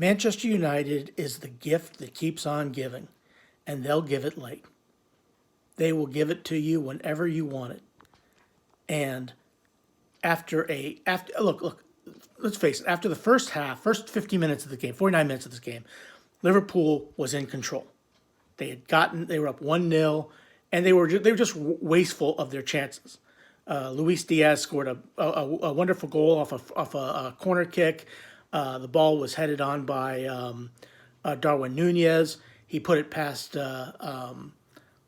Manchester United is the gift that keeps on giving, and they'll give it late. They will give it to you whenever you want it. And after look, let's face it, after the first half, first 50 minutes of the game, 49 minutes of this game, Liverpool was in control. They were up 1-0, and they were just wasteful of their chances. Luis Diaz scored a wonderful goal off a corner kick. The ball was headed on by Darwin Nunez. He put it past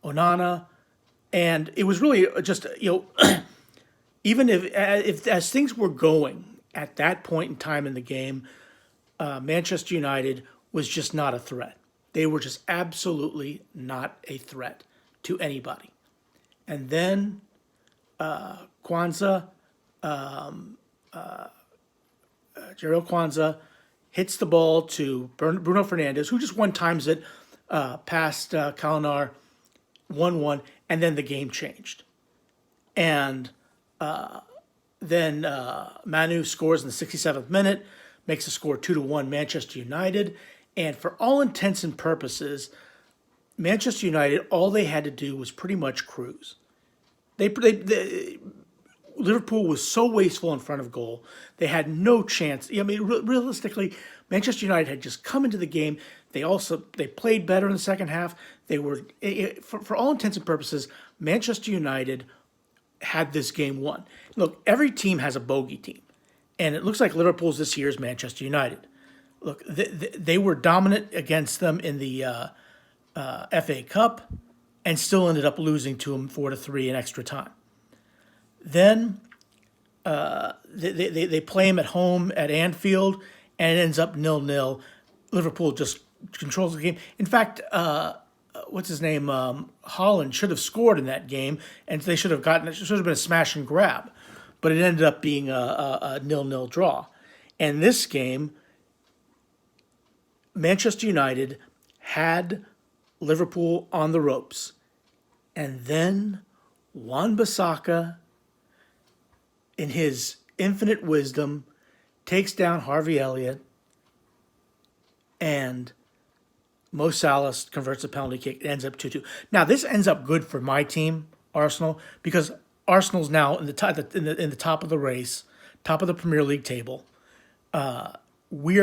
Onana, and it was really just even if as things were going at that point in time in the game, Manchester United was just not a threat. They were just absolutely not a threat to anybody. And then Kwanzaa, Jarrell Kwanzaa hits the ball to Bruno Fernandes, who just one times it past Kalinar, 1-1, and then the game changed. And then Manu scores in the 67th minute, makes the score 2-1 Manchester United. And for all intents and purposes, Manchester United, all they had to do was pretty much cruise. Liverpool was so wasteful in front of goal. They had no chance. I mean, realistically, Manchester United had just come into the game. They played better in the second half. They were, for all intents and purposes, Manchester United had this game won. Look, every team has a bogey team, and it looks like Liverpool's this year's Manchester United. Look, they were dominant against them in the FA Cup, and still ended up losing to them 4-3 in extra time. Then they play them at home at Anfield, and it ends up 0-0. Liverpool just controls the game. In fact, what's his name? Haaland should have scored in that game, and they should have been a smash and grab, but it ended up being a 0-0 draw. And this game, Manchester United had Liverpool on the ropes, and then Wan-Bissaka, in his infinite wisdom, takes down Harvey Elliott, and Mo Salah converts a penalty kick. It ends up 2-2. Now, this ends up good for my team, Arsenal, because Arsenal's now in the top of the race, top of the Premier League table. If we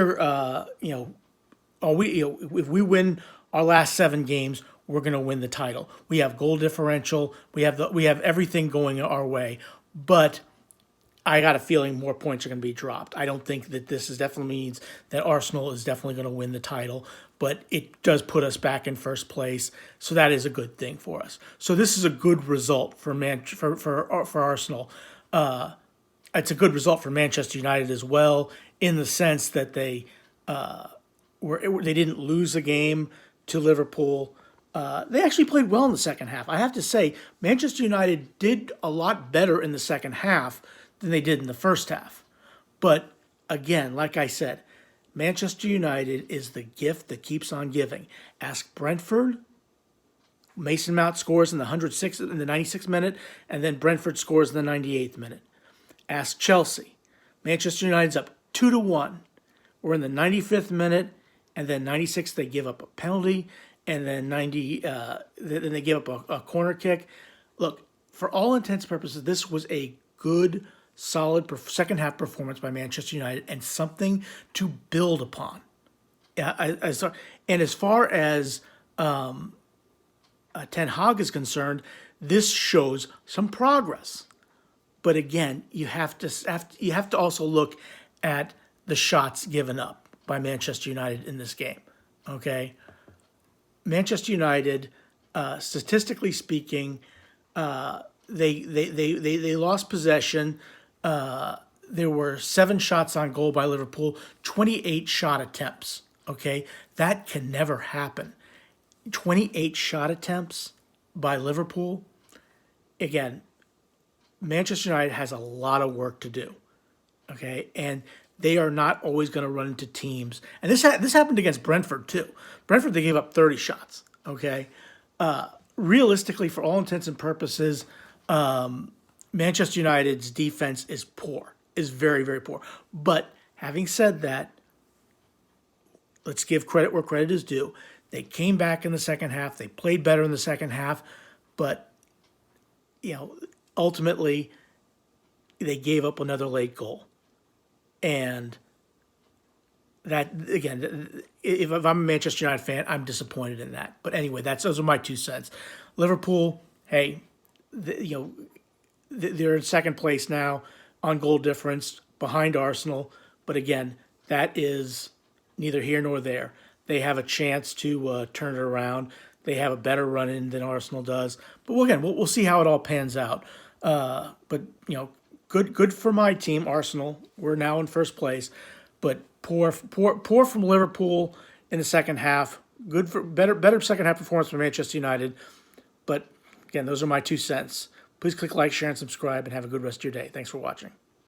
win our last 7 games, we're going to win the title. We have goal differential. We have everything going our way, but I got a feeling more points are going to be dropped. I don't think that this definitely means that Arsenal is definitely going to win the title, but it does put us back in first place, so that is a good thing for us. So this is a good result for Arsenal. It's a good result for Manchester United as well, in the sense that they didn't lose a game to Liverpool. They actually played well in the second half. I have to say, Manchester United did a lot better in the second half than they did in the first half. But again, like I said, Manchester United is the gift that keeps on giving. Ask Brentford. Mason Mount scores in the 96th minute, and then Brentford scores in the 98th minute. Ask Chelsea. Manchester United's up 2-1. We're in the 95th minute, and then 96th they give up a penalty, and then then they give up a corner kick. Look, for all intents and purposes, this was a good, solid second half performance by Manchester United, and something to build upon. And as far as Ten Hag is concerned, this shows some progress. But again, you have to also look at the shots given up by Manchester United in this game. Okay, Manchester United, statistically speaking, they lost possession. There were 7 shots on goal by Liverpool, 28 shot attempts. Okay, that can never happen. 28 shot attempts by Liverpool. Again, Manchester United has a lot of work to do. Okay, and they are not always going to run into teams. And this happened against Brentford too. Brentford, they gave up 30 shots. Okay, realistically, for all intents and purposes, Manchester United's defense is poor, is very, very poor. But having said that, let's give credit where credit is due. They came back in the second half. They played better in the second half, but ultimately they gave up another late goal. And that, again, if I'm a Manchester United fan, I'm disappointed in that. But anyway, those are my 2 cents. Liverpool, hey, they're in second place now on goal difference behind Arsenal. But again, that is neither here nor there. They have a chance to turn it around. They have a better run in than Arsenal does. But again, we'll see how it all pans out. But good for my team, Arsenal. We're now in first place. But poor from Liverpool in the second half. Good for better second half performance from Manchester United. But again, those are my 2 cents. Please click like, share, and subscribe, and have a good rest of your day. Thanks for watching.